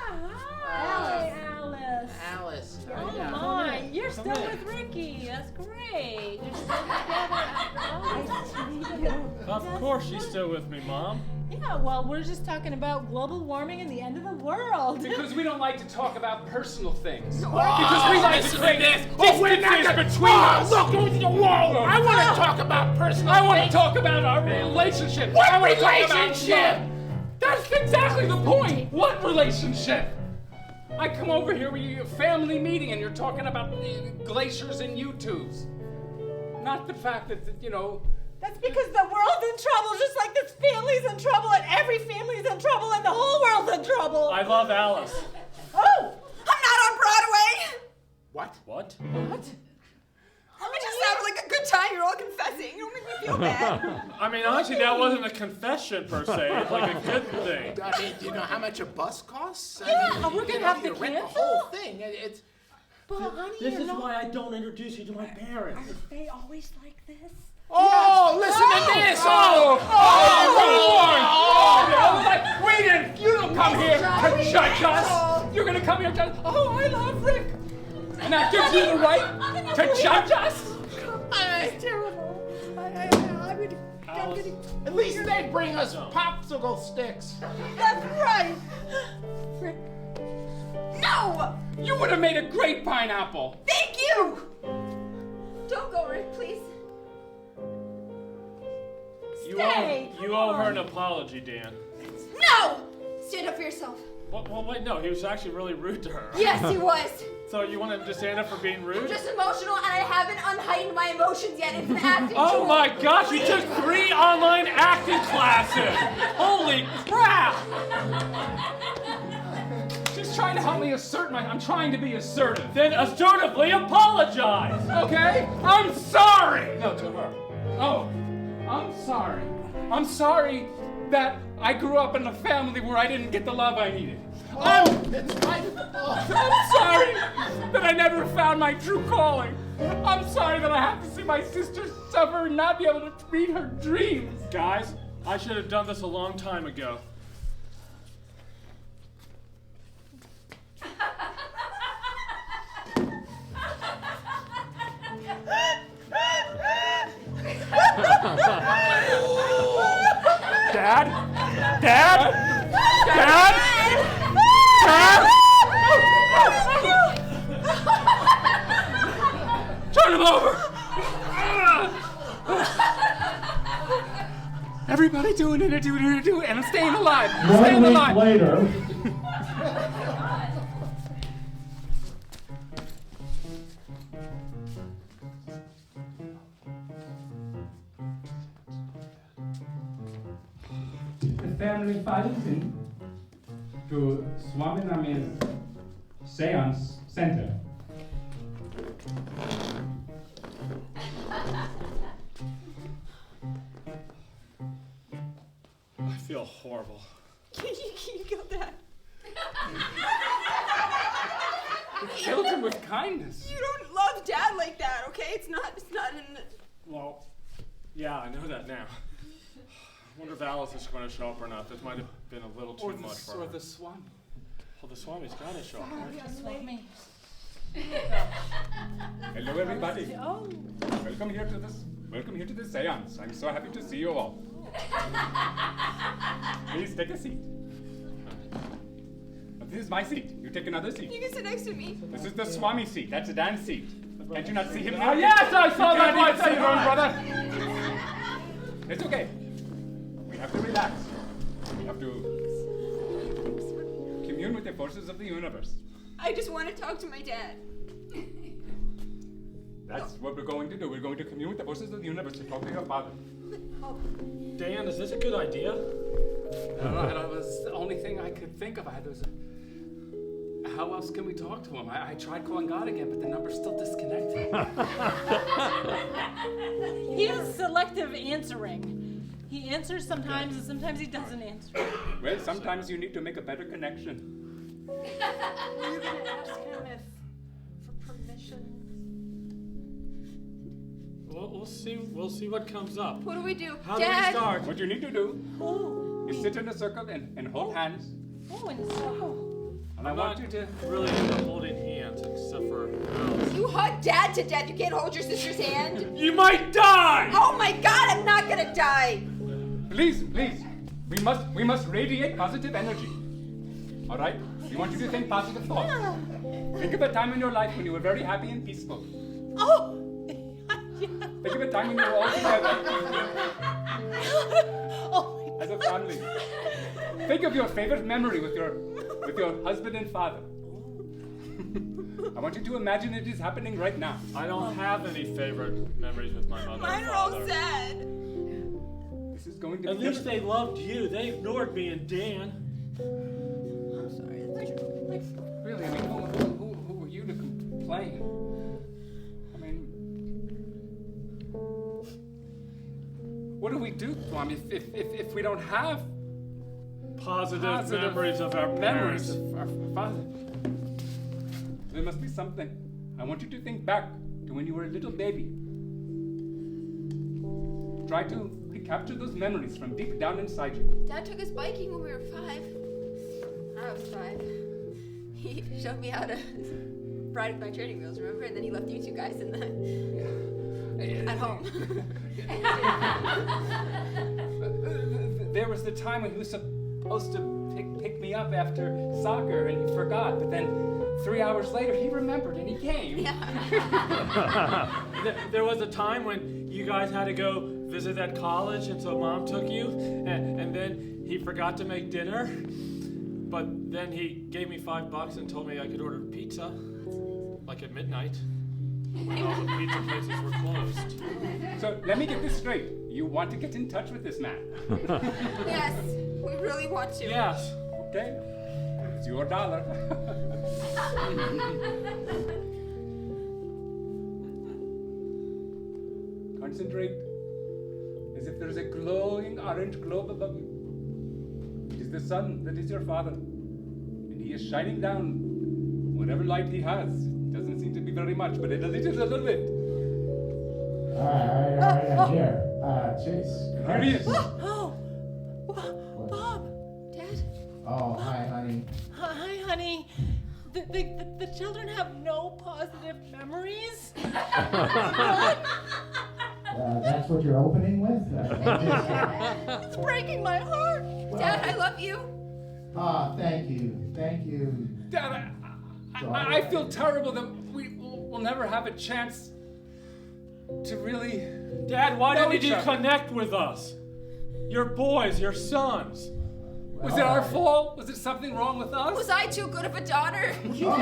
Hi, Alice. Alice. Oh Yeah. my, you're Come still in. with Ricky. That's great. You're still together after all these years. Of course she's still with me, Mom. Yeah, well, we're just talking about global warming and the end of the world. Because we don't like to talk about personal things. Because Because we like to create distances between us. Look over the wall. I want to talk about personal I want to things. talk about our relationship. What I wanna talk about relationship? love. That's exactly the point. What relationship? I come over here with you, a family meeting, and you're talking about glaciers and U-tubes. Not the fact that, you know... That's because the world's in trouble, just like this family's in trouble, and every family's in trouble, and the whole world's in trouble. I love Alice. Oh! I'm not on Broadway! What? What? What? I just having like a good time. You're all confessing. You don't make me feel bad. I mean, honestly, that wasn't a confession per se. It's like a good thing. I mean, do you know how much a bus costs? Yeah, I mean, we're gonna you know, have to you rent the cancel? whole thing. It's But honey, This you're is not... why I don't introduce you to my parents. Are they always like this? oh, listen to this! You don't come here to judge us. You're gonna come here to judge. Oh, I love Rick. And that gives you the right to judge us? It's terrible. I'm getting... At least they bring us popsicle sticks. That's right. Rick. No! You would have made a great pineapple. Thank you! Don't go, Rick, please. You owe her an apology, Dan. No! Stand up for yourself. Well, wait, no, he was actually really rude to her. Yes, he was. So you want him to stand up for being rude? I'm just emotional and I haven't unheightened my emotions yet. It's an acting Oh tool. my gosh, you took 3 online acting classes! Holy crap! She's trying to help me assert I'm trying to be assertive. Then assertively apologize! Okay? I'm sorry! No, to her. Oh, I'm sorry. I'm sorry that I grew up in a family where I didn't get the love I needed. It's right. I'm sorry that I never found my true calling. I'm sorry that I have to see my sister suffer and not be able to meet her dreams. Guys, I should have done this a long time ago. Dad? Dad? Dad? Dad? Turn him over! Everybody doing it, and I'm staying alive. Staying 1 week alive. later, 105 to Swaminami's seance center. I feel horrible. You killed Dad. You killed him with kindness. You don't love Dad like that, okay? It's not in the... Well, yeah, I know that now. I wonder if Alice is going to show up or not. This might have been a little too much for her. Or the Swami. Well, the Swami's got to show up, right? Swami. Hello, everybody. Oh. Welcome here to this seance. I'm so happy to see you all. Please take a seat. This is my seat. You take another seat. You can sit next to me. This is the Swami seat. That's Dan's seat. Can't you not see him? Oh, yes, I saw that You one. can't even see your own brother. It's okay. We have to relax. We have to commune with the forces of the universe. I just want to talk to my dad. That's what we're going to do. We're going to commune with the forces of the universe to talk to your father. Dan, is this a good idea? That was the only thing I could think of. How else can we talk to him? I tried calling God again, but the number's still disconnected. He has selective answering. He answers sometimes, and sometimes he doesn't answer. Well, sometimes you need to make a better connection. Were you gonna ask him for permission? We'll see what comes up. What do we do? How Dad! do we start? What you need to do Oh. is sit in a circle and hold hands. Oh, in a circle. And I want you to... really into holding hands, except for Alice. You hug Dad to death. You can't hold your sister's hand. You might die! Oh my God, I'm not gonna die. Please. We must radiate positive energy. All right? We want you to think positive thoughts. Think of a time in your life when you were very happy and peaceful. Oh. Think of a time when you were all together Oh. as a family. Think of your favorite memory with your husband and father. I want you to imagine it is happening right now. I don't have any favorite memories with my mother Mine and are all father. sad. This is going to At be least they loved you. They ignored me and Dan. I'm sorry. Really, I mean, who are you to complain? I mean, what do we do, Swami, if we don't have Positive memories of our memories parents. of our father? There must be something. I want you to think back to when you were a little baby. Try to recapture those memories from deep down inside you. Dad took us biking when we were 5. I was 5. He showed me how to ride my training wheels, remember? And then he left you two guys in the at home. There was the time when he was supposed to pick me up after soccer and he forgot, but then 3 hours later he remembered and he came. Yeah. There was a time when you guys had to go visit that college, and so Mom took you, and then he forgot to make dinner, but then he gave me $5 and told me I could order pizza, like at midnight, when all the pizza places were closed. So let me get this straight. You want to get in touch with this man? Yes, we really want to. Yes. Okay. It's your dollar. Concentrate as if there's a glowing orange globe above you. It is the sun that is your father, and he is shining down whatever light he has. Doesn't seem to be very much, but it is a little bit. All right, I'm here. Chase. Here he is. Oh. Bob. Dad? Oh, hi, honey. Hi, honey. The children have no positive memories. That's what you're opening with? It's breaking my heart. Dad, I love you. Thank you. Dad, I feel terrible that we'll never have a chance to really... Dad, why know didn't each you other. connect with us? Your boys, your sons. Was it our fault? Was it something wrong with us? Was I too good of a daughter? You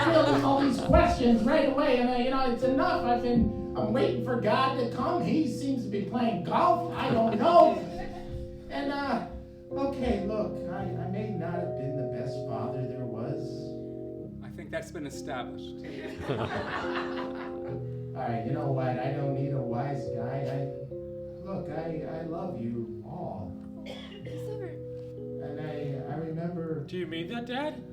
fielding all these questions right away, and it's enough. I'm waiting for God to come. He seems to be playing golf. I don't know. And look, I may not have been the best father there was. I think that's been established. All right, you know what? I don't need a wise guy. I love you all. And I remember. Do you mean that, Dad?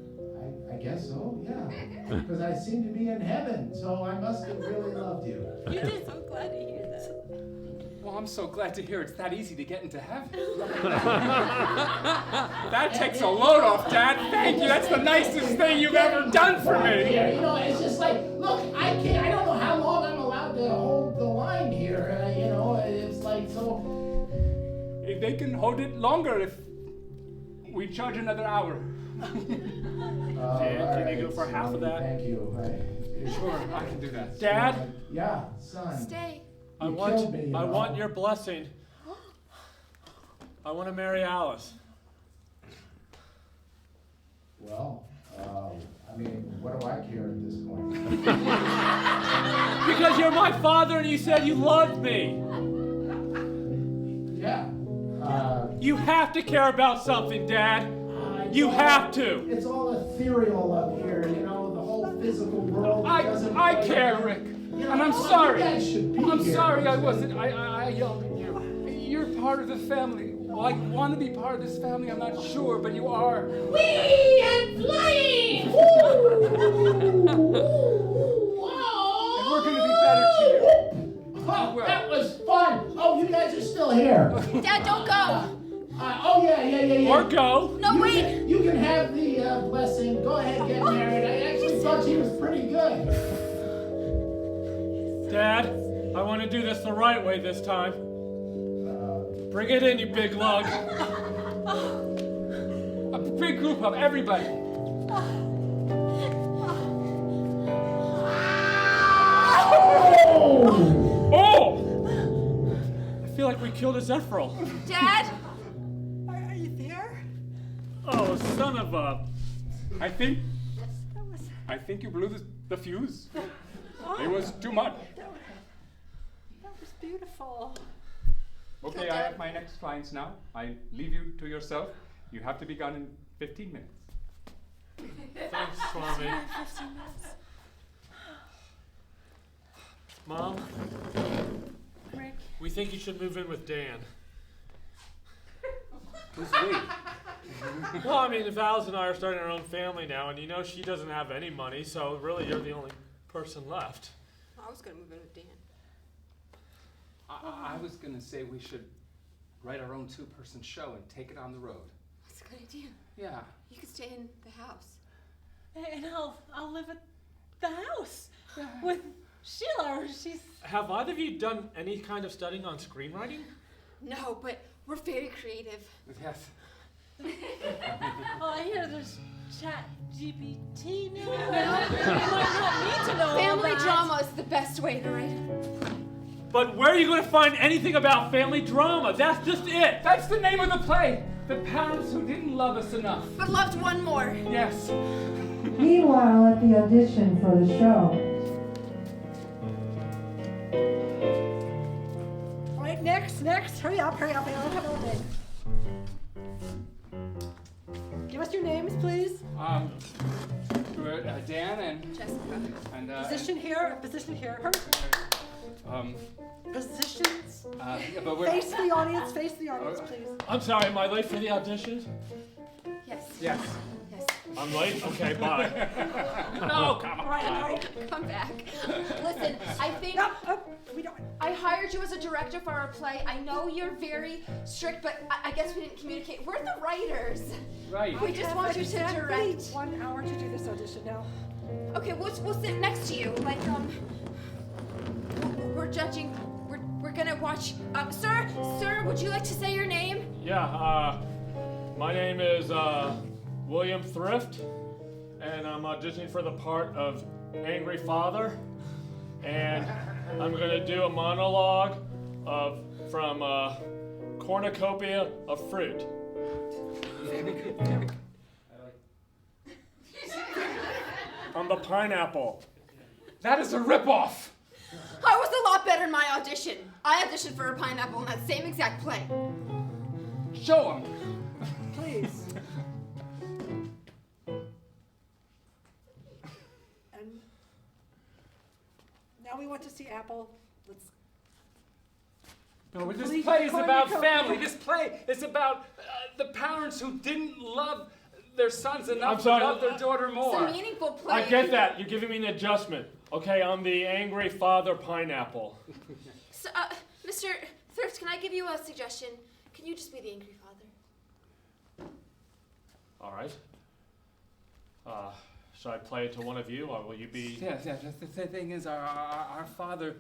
I guess so, yeah. Because I seem to be in heaven, so I must have really loved you. You did. So glad to hear that. Well, I'm so glad to hear it's that easy to get into heaven. That takes a load off, Dad. Thank you. That's the nicest thing you've ever done for me. You know, it's just like, look, I don't know how long I'm allowed to hold the line here. You know, it's like so. They can hold it longer if we charge another hour. Dan, can you go for half of that? Thank you. Sure, I can do that. Dad? Yeah, son. Stay. I want your blessing. I want to marry Alice. Well, I mean, what do I care at this point? Because you're my father and you said you loved me. Yeah. You have to care about something, Dad. You have to. It's all ethereal up here, you know, the whole physical world. I care, Rick. You know, And I'm all sorry. you guys should be I'm here. sorry I wasn't. I yelled at you. You're part of the family. Well, I want to be part of this family. I'm not sure, but you are. Whee and flying! And we're going to be better to you. Oh, that was fun. Oh, you guys are still here. Dad, don't go. Oh, yeah. Or go. No, wait. You can have the blessing. Go ahead and get married. I actually thought she was pretty good. Dad, I want to do this the right way this time. Bring it in, you big lug. A big group of everybody. Oh! I feel like we killed a Zephyral. Dad? Are you there? Oh, son of a... I think you blew the fuse. It was too much. That was beautiful. Okay, I have my next clients now. I leave you to yourself. You have to be gone in 15 minutes. Thanks, Swami. 15 minutes. Mom, Rick. we think you should move in with Dan. Who's we? Well, I mean, Vals and I are starting our own family now, and you know she doesn't have any money, so really you're the only person left. I was going to move in with Dan. I was going to say we should write our own two-person show and take it on the road. That's a good idea. Yeah. You could stay in the house. And I'll live at the house with Sheila. She's. Have either of you done any kind of studying on screenwriting? No, but we're very creative. Yes. Well, I hear there's Chat GPT now. You might not need to know all Family that. drama is the best way to write it. But where are you going to find anything about family drama? That's just it. That's the name of the play. The parents who didn't love us enough. But loved one more. Yes. Meanwhile, at the audition for the show. All right, next. Hurry up. I don't have all day. Give us your names, please. Dan and Jessica. and Position here. Hurry. Positions. but we're Face the audience, please. I'm sorry, am I late for the audition? Yes. Yes. Yes. I'm late? Okay, bye. No, come on. All right. Come back. Listen, I think We don't. I hired you as a director for our play. I know you're very strict, but I guess we didn't communicate. We're the writers. Right. We just want you to Exactly direct. 1 hour to do this audition now. Okay, we'll sit next to you. Like, we're judging. We're gonna watch. Sir, would you like to say your name? Yeah, my name is William Thrift, and I'm auditioning for the part of Angry Father, and I'm gonna do a monologue from Cornucopia of Fruit. I'm the pineapple. That is a ripoff. I was a lot better in my audition. I auditioned for a pineapple in that same exact play. Show him. Please. please. And now we want to see Apple. Let's. No, but this Please, play is Corny, about come family. here. This play is about the parents who didn't love their sons enough I'm sorry. to love their daughter more. It's a meaningful play. I get that. You're giving me an adjustment. Okay, I'm the angry father pineapple. So, Mr. Thrift, can I give you a suggestion? Can you just be the angry father? All right. Should I play it to one of you, or will you be? Yeah. The thing is, our father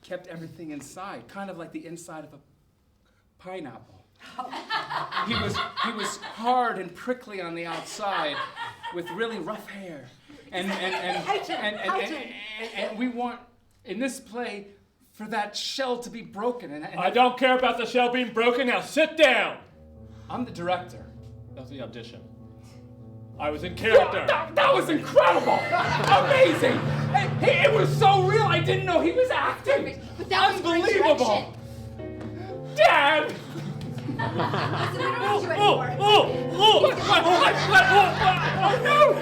kept everything inside, kind of like the inside of a pineapple. He was hard and prickly on the outside, with really rough hair, and we want in this play for that shell to be broken. And I don't care about the shell being broken. Now sit down. I'm the director. That was the audition. I was in character. That was incredible! Amazing! It was so real. I didn't know he was acting. Perfect. But that was great Unbelievable! Dad! Listen, we don't need you Oh, anymore. Oh no!